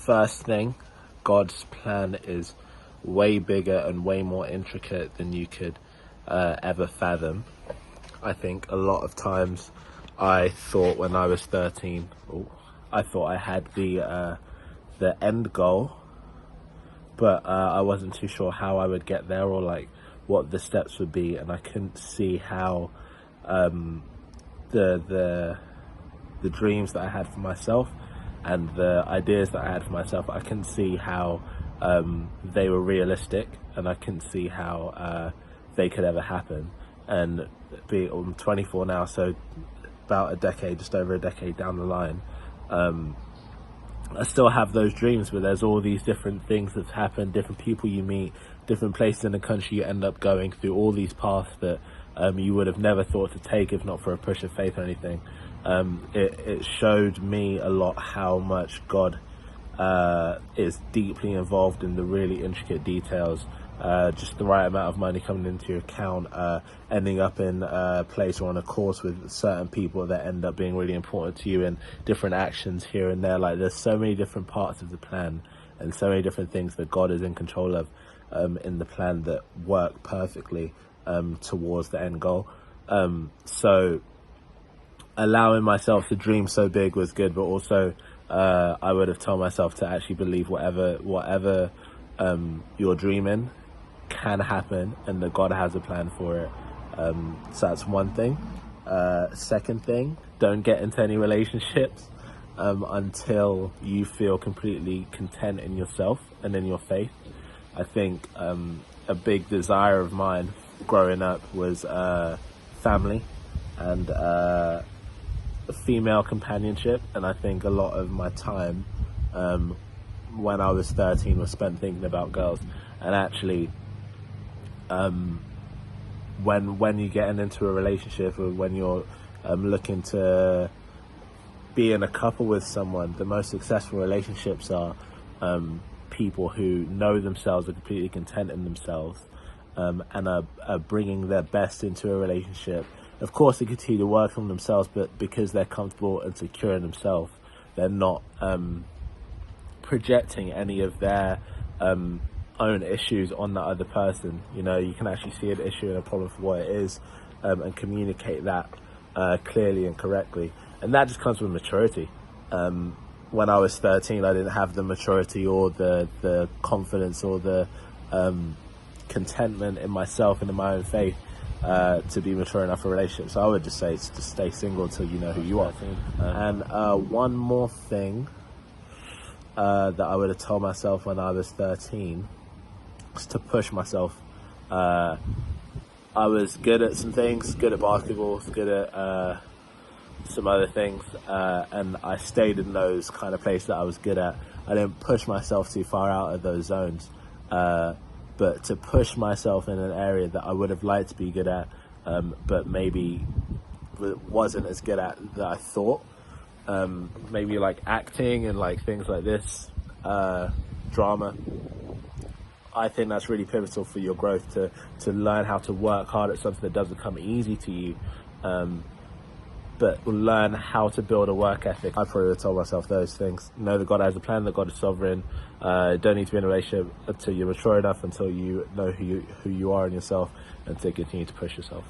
First thing, God's plan is way bigger and way more intricate than you could ever fathom. I think a lot of times I thought when I was 13, I thought I had the end goal, but I wasn't too sure how I would get there or like what the steps would be, and I couldn't see how the dreams that I had for myself and the ideas that I had for myself, I couldn't see how they were realistic, and I couldn't see how they could ever happen. And I'm 24 now, so about a decade, just over a decade down the line, I still have those dreams, but there's all these different things that happen, different people you meet, different places in the country you end up going through, all these paths that you would have never thought to take if not for a push of faith or anything. It showed me a lot how much God is deeply involved in the really intricate details. Just the right amount of money coming into your account, ending up in a place or on a course with certain people that end up being really important to you, and different actions here and there. Like, there's so many different parts of the plan and so many different things that God is in control of in the plan that work perfectly towards the end goal. So allowing myself to dream so big was good, but also I would have told myself to actually believe whatever you're dreaming can happen, and that God has a plan for it. So that's one thing. Second thing, don't get into any relationships until you feel completely content in yourself and in your faith. I think a big desire of mine growing up was family and female companionship, and I think a lot of my time when I was 13 was spent thinking about girls. And actually when you get into a relationship, or when you're looking to be in a couple with someone, the most successful relationships are people who know themselves, are completely content in themselves, and are bringing their best into a relationship. Of course, they continue to work on themselves, but because they're comfortable and secure in themselves, they're not projecting any of their own issues on that other person. You know, you can actually see an issue and a problem for what it is, and communicate that clearly and correctly. And that just comes with maturity. When I was 13, I didn't have the maturity or the confidence or the contentment in myself and in my own faith to be mature enough for relationships. So I would just say it's to stay single until you know who you are. And one more thing that I would have told myself when I was 13 was to push myself. I was good at some things, good at basketball, good at some other things, and I stayed in those kind of places that I was good at. I didn't push myself too far out of those zones, but to push myself in an area that I would have liked to be good at, but maybe wasn't as good at that I thought. Maybe like acting and like things like this, drama. I think that's really pivotal for your growth, to learn how to work hard at something that doesn't come easy to you, but learn how to build a work ethic. I probably would have told myself those things. Know that God has a plan, that God is sovereign. Don't need to be in a relationship until you're mature enough, until you know who you are in yourself, and to continue to push yourself.